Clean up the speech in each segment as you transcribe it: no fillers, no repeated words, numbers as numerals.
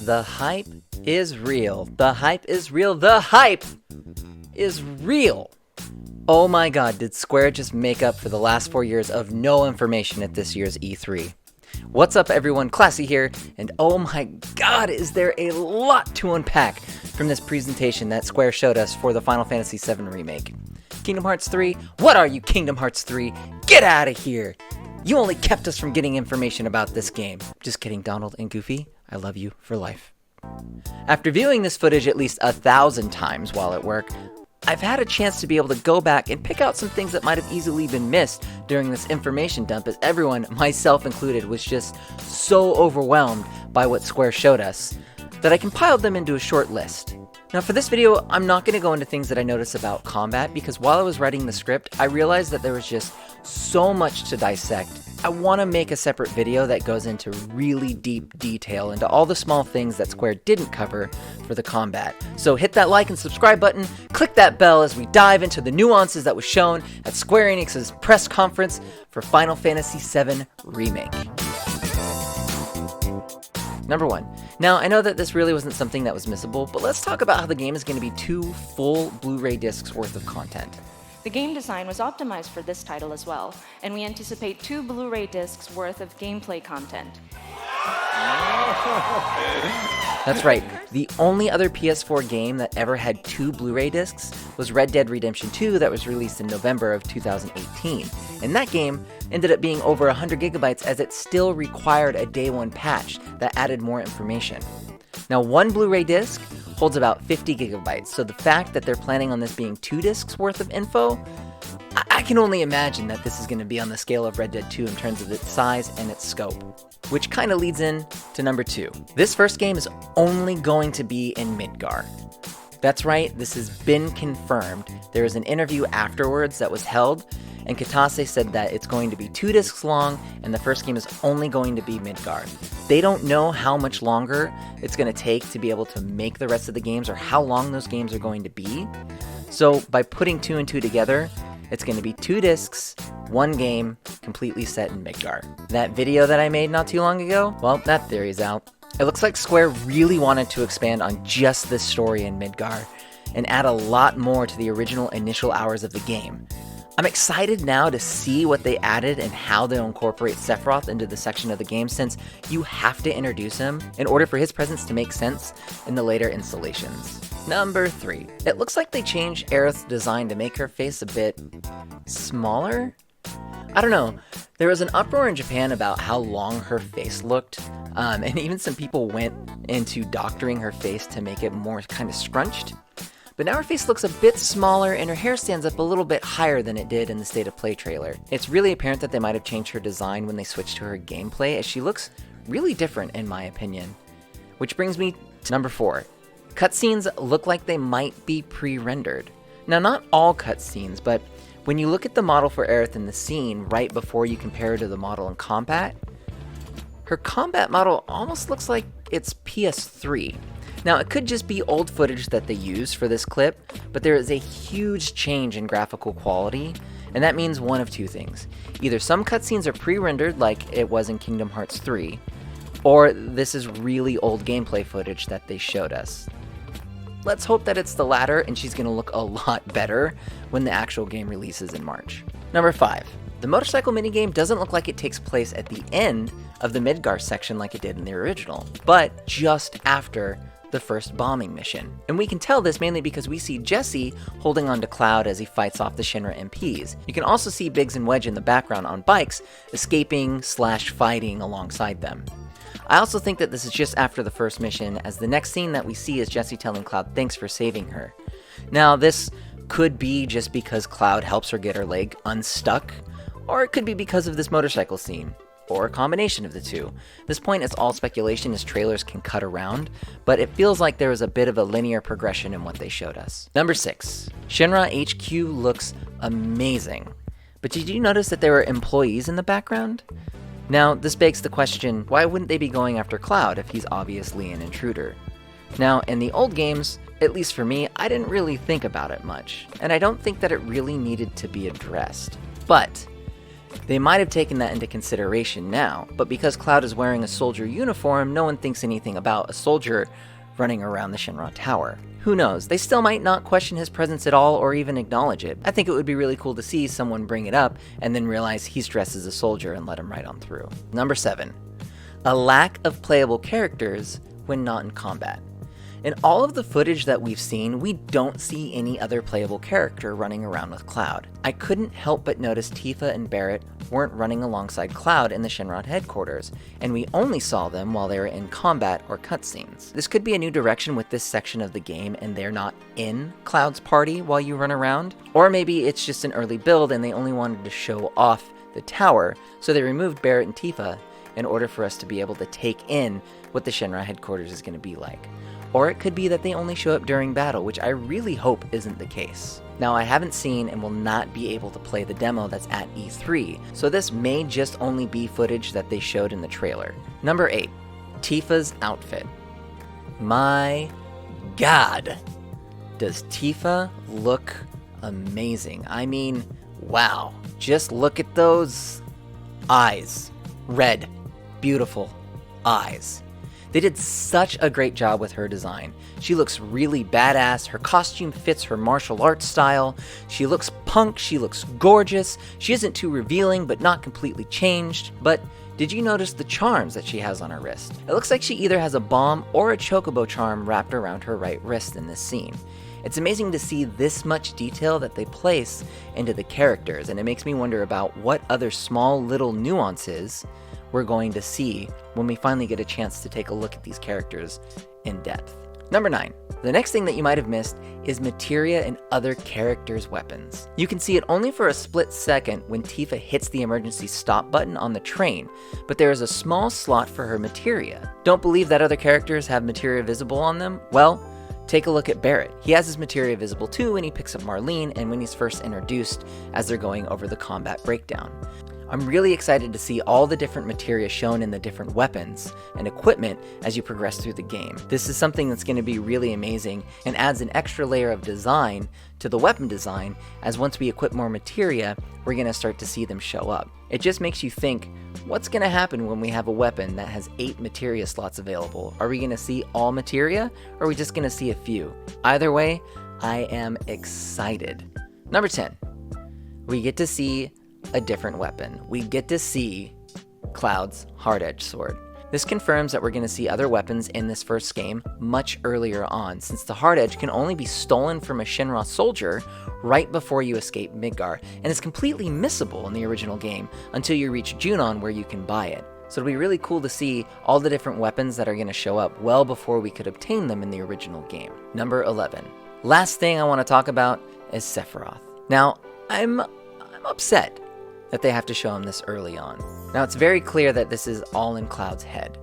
The hype is real. The hype is real. The hype is real. Oh my god, did Square just make up for the last 4 years of no information at this year's E3? What's up everyone, Classy here, and oh my god, is there a lot to unpack from this presentation that Square showed us for the Final Fantasy VII Remake. Kingdom Hearts 3? What are you, Kingdom Hearts 3? Get out of here! You only kept us from getting information about this game. Just kidding, Donald and Goofy. I love you for life. After viewing this footage at least 1,000 times while at work, I've had a chance to be able to go back and pick out some things that might have easily been missed during this information dump, as everyone, myself included, was just so overwhelmed by what Square showed us that I compiled them into a short list. Now for this video, I'm not going to go into things that I noticed about combat, because while I was writing the script, I realized that there was just so much to dissect. I want to make a separate video that goes into really deep detail into all the small things that Square didn't cover for the combat. So hit that like and subscribe button, click that bell as we dive into the nuances that was shown at Square-Enix's press conference for Final Fantasy VII Remake. Number 1. Now, I know that this really wasn't something that was missable, but let's talk about how the game is going to be 2 full Blu-ray discs worth of content. The game design was optimized for this title as well, and we anticipate 2 Blu-ray discs worth of gameplay content. That's right, the only other PS4 game that ever had 2 Blu-ray discs was Red Dead Redemption 2 that was released in November of 2018. And that game ended up being over 100 gigabytes as it still required a day one patch that added more information. Now, one Blu-ray disc holds about 50 gigabytes, so the fact that they're planning on this being 2 discs worth of info, I can only imagine that this is going to be on the scale of Red Dead 2 in terms of its size and its scope. Which kind of leads in to number 2. This first game is only going to be in Midgar. That's right, this has been confirmed. There was an interview afterwards that was held, and Kitase said that it's going to be 2 discs long, and the first game is only going to be Midgar. They don't know how much longer it's going to take to be able to make the rest of the games, or how long those games are going to be. So by putting 2 and 2 together, it's going to be 2 discs, 1 game, completely set in Midgar. That video that I made not too long ago, well, that theory's out. It looks like Square really wanted to expand on just this story in Midgar, and add a lot more to the original initial hours of the game. I'm excited now to see what they added and how they'll incorporate Sephiroth into the section of the game, since you have to introduce him in order for his presence to make sense in the later installations. Number 3. It looks like they changed Aerith's design to make her face a bit smaller? I don't know. There was an uproar in Japan about how long her face looked, and even some people went into doctoring her face to make it more kind of scrunched. But now her face looks a bit smaller and her hair stands up a little bit higher than it did in the State of Play trailer. It's really apparent that they might have changed her design when they switched to her gameplay, as she looks really different in my opinion. Which brings me to number 4. Cutscenes look like they might be pre-rendered. Now, not all cutscenes, but when you look at the model for Aerith in the scene right before you compare her to the model in combat, her combat model almost looks like it's PS3. Now, it could just be old footage that they used for this clip, but there is a huge change in graphical quality, and that means one of 2 things. Either some cutscenes are pre-rendered like it was in Kingdom Hearts 3, or this is really old gameplay footage that they showed us. Let's hope that it's the latter, and she's going to look a lot better when the actual game releases in March. Number 5. The motorcycle minigame doesn't look like it takes place at the end of the Midgar section like it did in the original, but just after the first bombing mission. And we can tell this mainly because we see Jesse holding onto Cloud as he fights off the Shinra MPs. You can also see Biggs and Wedge in the background on bikes, escaping/fighting alongside them. I also think that this is just after the first mission, as the next scene that we see is Jesse telling Cloud thanks for saving her. Now, this could be just because Cloud helps her get her leg unstuck, or it could be because of this motorcycle scene, or a combination of the 2. This point is all speculation, as trailers can cut around, but it feels like there was a bit of a linear progression in what they showed us. Number 6. Shinra HQ looks amazing, but did you notice that there were employees in the background? Now, this begs the question, why wouldn't they be going after Cloud if he's obviously an intruder? Now, in the old games, at least for me, I didn't really think about it much, and I don't think that it really needed to be addressed. But They might have taken that into consideration now, but because Cloud is wearing a soldier uniform, no one thinks anything about a soldier running around the Shinra Tower. Who knows, they still might not question his presence at all or even acknowledge it. I think it would be really cool to see someone bring it up and then realize he's dressed as a soldier and let him right on through. Number 7. A lack of playable characters when not in combat. In all of the footage that we've seen, we don't see any other playable character running around with Cloud. I couldn't help but notice Tifa and Barret weren't running alongside Cloud in the Shinra headquarters, and we only saw them while they were in combat or cutscenes. This could be a new direction with this section of the game and they're not in Cloud's party while you run around, or maybe it's just an early build and they only wanted to show off the tower, so they removed Barret and Tifa in order for us to be able to take in what the Shinra headquarters is going to be like. Or it could be that they only show up during battle, which I really hope isn't the case. Now, I haven't seen and will not be able to play the demo that's at E3, so this may just only be footage that they showed in the trailer. Number 8. Tifa's outfit. My God! Does Tifa look amazing? I mean, wow. Just look at those eyes. Red, beautiful eyes. They did such a great job with her design. She looks really badass, her costume fits her martial arts style, she looks punk, she looks gorgeous, she isn't too revealing but not completely changed. But did you notice the charms that she has on her wrist? It looks like she either has a bomb or a chocobo charm wrapped around her right wrist in this scene. It's amazing to see this much detail that they place into the characters, and it makes me wonder about what other small little nuances we're going to see when we finally get a chance to take a look at these characters in depth. Number 9. The next thing that you might have missed is materia and other characters' weapons. You can see it only for a split second when Tifa hits the emergency stop button on the train, but there is a small slot for her materia. Don't believe that other characters have materia visible on them? Well, take a look at Barret. He has his materia visible too when he picks up Marlene and when he's first introduced as they're going over the combat breakdown. I'm really excited to see all the different materia shown in the different weapons and equipment as you progress through the game. This is something that's going to be really amazing and adds an extra layer of design to the weapon design, as once we equip more materia, we're going to start to see them show up. It just makes you think, what's going to happen when we have a weapon that has 8 materia slots available? Are we going to see all materia, or are we just going to see a few? Either way, I am excited. Number 10. We get to see a different weapon. We get to see Cloud's Hardedged Sword. This confirms that we're going to see other weapons in this first game much earlier on, since the Hard Edge can only be stolen from a Shinra soldier right before you escape Midgar, and is completely missable in the original game until you reach Junon where you can buy it. So it'll be really cool to see all the different weapons that are going to show up well before we could obtain them in the original game. Number 11. Last thing I want to talk about is Sephiroth. Now, I'm upset that they have to show him this early on. Now, it's very clear that this is all in Cloud's head,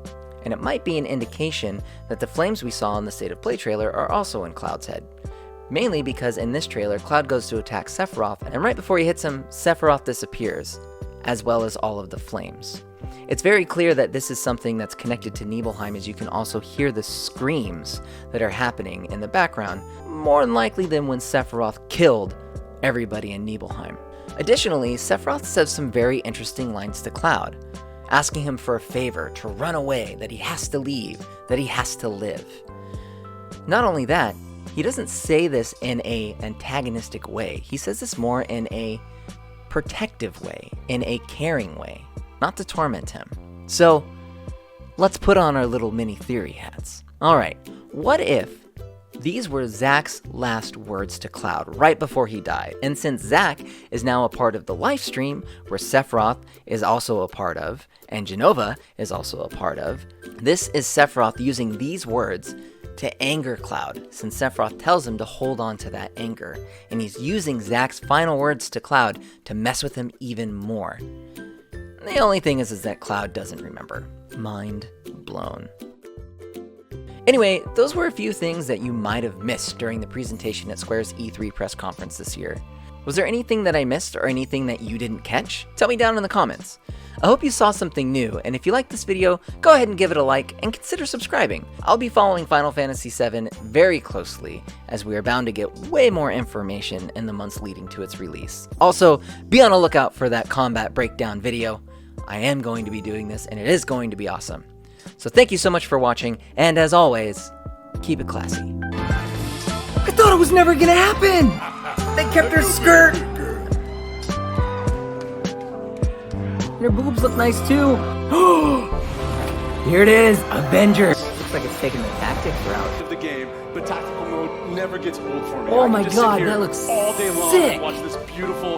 and it might be an indication that the flames we saw in the State of Play trailer are also in Cloud's head. Mainly because in this trailer, Cloud goes to attack Sephiroth, and right before he hits him, Sephiroth disappears, as well as all of the flames. It's very clear that this is something that's connected to Nibelheim, as you can also hear the screams that are happening in the background, more likely than when Sephiroth killed everybody in Nibelheim. Additionally, Sephiroth says some very interesting lines to Cloud, asking him for a favor, to run away, that he has to leave, that he has to live. Not only that, he doesn't say this in an antagonistic way. He says this more in a protective way, in a caring way, not to torment him. So, let's put on our little mini theory hats. Alright, what if these were Zack's last words to Cloud right before he died? And since Zack is now a part of the live stream, where Sephiroth is also a part of, and Jenova is also a part of, this is Sephiroth using these words to anger Cloud, since Sephiroth tells him to hold on to that anger, and he's using Zack's final words to Cloud to mess with him even more. The only thing is that Cloud doesn't remember. Mind blown. Anyway, those were a few things that you might have missed during the presentation at Square's E3 press conference this year. Was there anything that I missed or anything that you didn't catch? Tell me down in the comments. I hope you saw something new, and if you liked this video, go ahead and give it a like and consider subscribing. I'll be following Final Fantasy VII very closely, as we are bound to get way more information in the months leading to its release. Also, be on the lookout for that combat breakdown video. I am going to be doing this, and it is going to be awesome. So thank you so much for watching, and as always, keep it classy. I thought it was never gonna happen! They kept her skirt! Her boobs look nice too. Here it is, Avenger. Looks like it's taking the tactics route. Of the game, but tactical mode never gets old for me. Oh I can my just God, sit here that looks all day long sick. and watch this beautiful